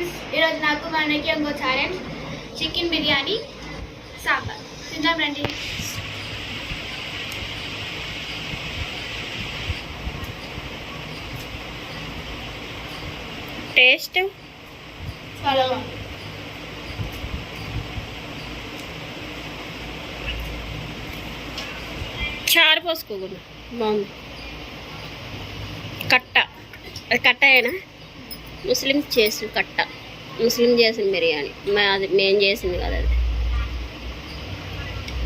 Friends, ఈరోజు నాకు మా అన్నయ్యకి ఇంకో ఛాలెంజ్ చికెన్ బిర్యానీ సాంబార్ తిందాం రండి. టేస్ట్ చాలా బాగుంది. చారు పోసుకోకూడదు, బాగుంది. కట్ట అది కట్ట అయినా ముస్లిం చేసిన కట్ట, ముస్లిం చేసిన బిర్యానీ. అది మేము చేసింది కదా, అది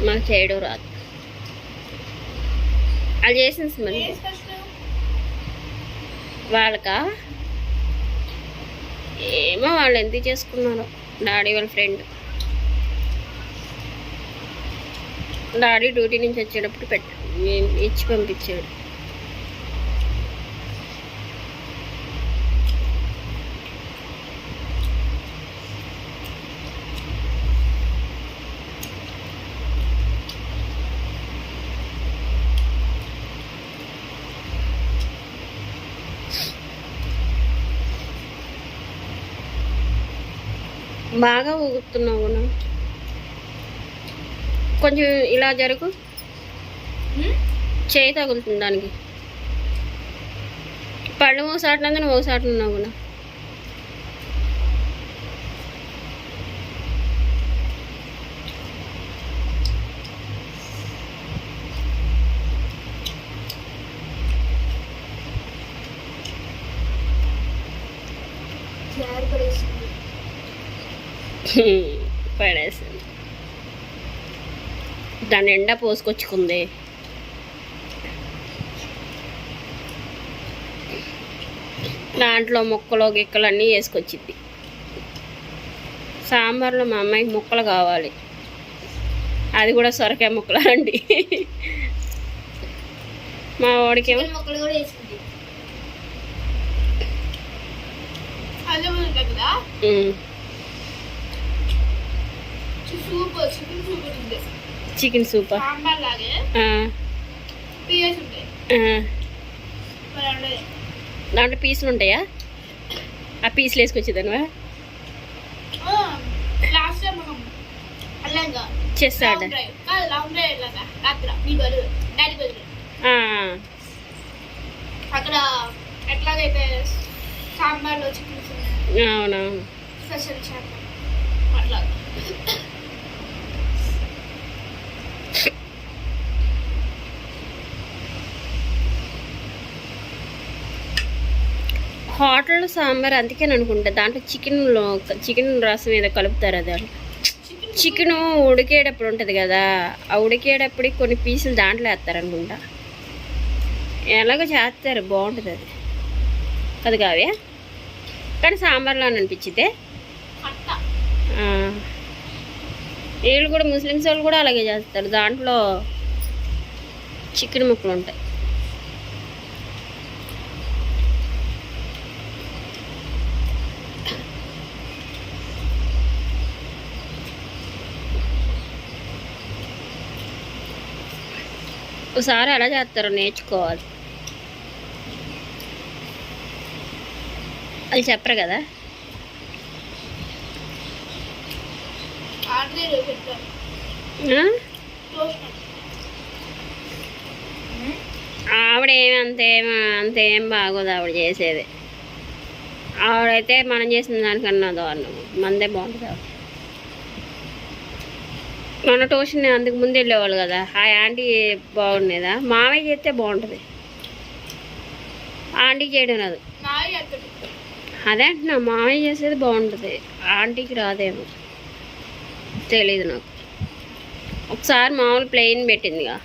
మాకు చేయడం రాదు. అది చేసింది మరి వాళ్ళకా ఏమో, వాళ్ళు ఎందుకు చేసుకున్నారో. డాడీ వాళ్ళ ఫ్రెండ్, డాడీ డ్యూటీ నుంచి వచ్చేటప్పుడు ఇచ్చి పంపించాడు. బాగా ఊగుతున్నావు కూడా, కొంచెం ఇలా జరుగు, చేయి తగులుతుంది దానికి. పళ్ళు ఒకసారి నువ్వు ఒకసారి ఉన్నావు కూడా. పడేసింది, దాని ఎండా పోసుకొచ్చుకుంది. దాంట్లో ముక్కలు గిక్కలు అన్నీ వేసుకొచ్చింది. సాంబార్లో మా అమ్మాయికి ముక్కలు కావాలి, అది కూడా సొరకాయ ముక్కలు అండి. మా వాడికేమో ముక్కలు కూడా వేసుకుంది. చికెన్ సూప్ దాంట్లో పీసులు ఉంటాయా? ఆ పీసులు వేసుకొచ్చేదానివా? చేస్తాడు అక్కడ ఎట్లాగైతే సాంబార్లో చికెన్ అవునవును స్పెషల్ చేప అట్లా. హోటల్లో సాంబార్ అందుకే అనుకుంటా, దాంట్లో చికెన్ రసం ఏదో కలుపుతారు. అది చికెన్ ఉడికేటప్పుడు ఉంటుంది కదా, ఆ ఉడికేటప్పుడు కొన్ని పీసులు దాంట్లో వేస్తారు అనుకుంటా. ఎలాగో చేస్తారు, బాగుంటుంది అది. అది కావ్యా, కానీ సాంబార్లో అనిపించితే వీళ్ళు కూడా ముస్లిమ్స్ వాళ్ళు కూడా అలాగే చేస్తారు. దాంట్లో చికెన్ ముక్కలు ఉంటాయి. ఒకసారి ఎలా చేస్తారో నేర్చుకోవాలి. అది చెప్పరు కదా. ఆవిడేమి అంతేం బాగోదు ఆవిడ చేసేది. ఆవిడైతే మనం చేసిన దానికన్నా దారుణం, మందే బాగుంటుంది. ఆవిడ మన ట్యూషన్ అందుకు ముందు వెళ్ళేవాళ్ళు కదా, ఆ ఆంటీ బాగుండేదా? మామయ్య చేస్తే బాగుంటుంది, ఆంటీకి చేయడం రాదు. అదే అంటున్నా, మామయ్య చేసేది బాగుంటుంది, ఆంటీకి రాదేమో తెలీదు నాకు. ఒకసారి మామూలు ప్లెయిన్ పెట్టిందిగా,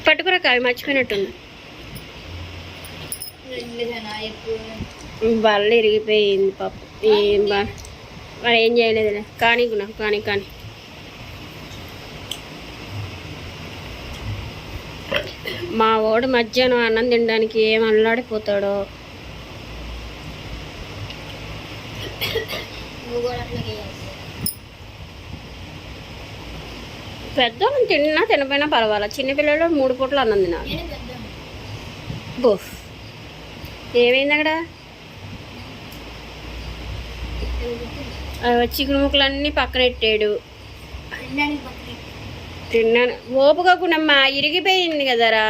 పట్టుకురా కావి, మర్చిపోయినట్టుంది. బల్ల ఇరిగిపోయింది పాప. వాడు ఏం చేయలేదులే, కానీ కానీ మా వాడు మధ్యాహ్నం అన్నం తినడానికి ఏం అల్లాడిపోతాడో. నువ్వు కూడా అట్లా చేయాలి. పెద్దోళ్ళని తిన్నా తినపోయినా పర్వాలేదు, చిన్నపిల్లలు 3 పూటలు అన్నం తినాలి. నేను పెద్దాను. బోఫ్ ఏమైంది అక్కడ? చికెన్ ముక్కలన్నీ పక్కన పెట్టాడు. తినడానికి పక్కన తిన్నాను ఓపుగా గుణమ్మా, ఇరిగిపోయింది కదరా.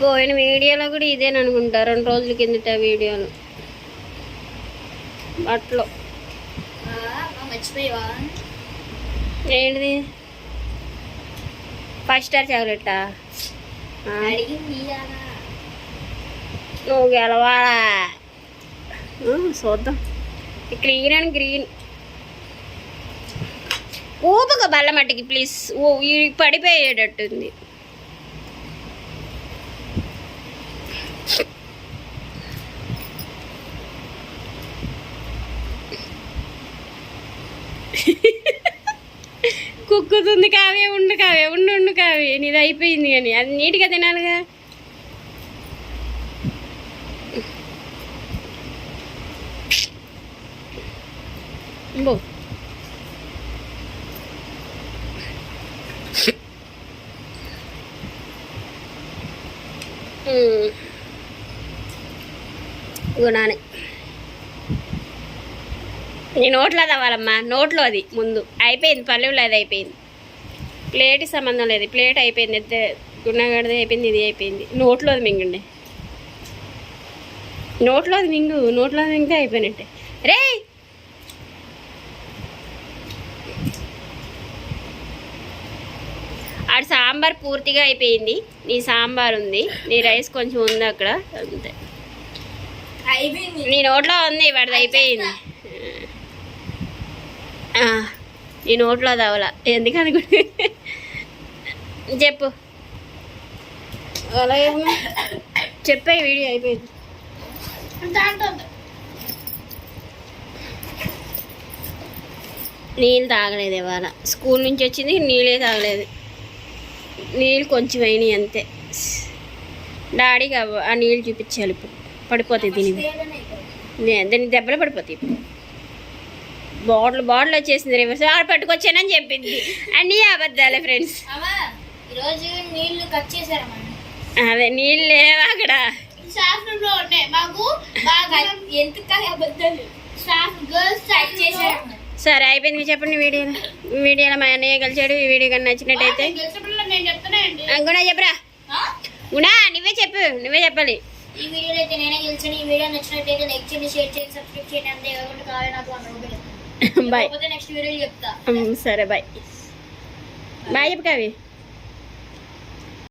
పోయిన వీడియోలో కూడా ఇదేననుకుంటా, 2 రోజుల కిందట వీడియోలు బట్టలు. మర్చిపోయావా? ఏంటిది? 5 స్టార్ చాక్లెట్టా? అడిగింది నువ్వు గెలవాలా? చూద్దాం. గ్రీన్ అండ్ గ్రీన్ ఊపక బల్ల మట్టికి ప్లీజ్. పడిపోయేటట్టుంది. కుక్కుతుంది కావే, ఉండు కావే, ఉండు కావే, నీది అయిపోయింది కానీ అది నీట్గా తినాలిగా. బో గుణానే నీ నోట్లో తవ్వాలమ్మా, నోట్లో అది ముందు అయిపోయింది. పల్లెల్లో అది అయిపోయింది. ప్లేట్కి సంబంధం లేదు, ప్లేట్ అయిపోయింది. అయితే గుణగడది అయిపోయింది, ఇది అయిపోయింది. నోట్లో అది మింగండి, నోట్లో అది మింగు, నోట్లో అది మింగితే అయిపోయినట్టే. రే ఆడ సాంబార్ పూర్తిగా అయిపోయింది. నీ సాంబార్ ఉంది, నీ రైస్ కొంచెం ఉంది అక్కడ, అంతే. అయిపోయింది. నీ నోట్లో ఉంది, వాడిది అయిపోయింది. నీ నోట్లో తవల ఎందుకని చెప్పు. అలా చెప్పే వీడియో అయిపోయింది. నీళ్ళు తాగలేదు ఇవాళ, స్కూల్ నుంచి వచ్చింది నీళ్ళే తాగలేదు. నీళ్ళు కొంచెం అయినాయి అంతే. డాడీకి ఆ నీళ్ళు చూపించాలి. ఇప్పుడు పడిపోతాయి, దీని దెబ్బలు పడిపోతాయి. ఇప్పుడు బాటిల్ వచ్చేసింది, రివర్స్ ఆడ పట్టుకొచ్చానని చెప్పింది. అన్నీ అబద్ధాలే ఫ్రెండ్స్. ఈరోజు నీళ్లు కట్ చేశారమ్మా. అదే నీళ్ళు లేవా అక్కడ? షాఫ్లో ఉన్నాయి మాకు బాగా. ఎందుకు అబద్ధాలు? షాఫ్ గర్ల్స్ కట్ చేశారమ్మా. సరే అయిపోయింది. చెప్పండి వీడియోలో మా అన్నయ్య కలిసాడు. ఈ వీడియో కానీ నచ్చినట్టయితే నేను చెప్తానండి. గుణా చెప్పరా? గుణా నువ్వే చెప్పాలి. ఈ వీడియోలో అయితే నేనే గెలిచాను. ఈ వీడియో నచ్చినట్టయితే లైక్ చేయండి, షేర్ చేయండి, సబ్స్క్రైబ్ చేయండి. అంతే కాకుండా కావాలి నాకు 100 రూపాయలు. బాయ్. నెక్స్ట్ వీడియో చెప్తా. సరే బాయ్. బాయ్ చెప్పు కవి.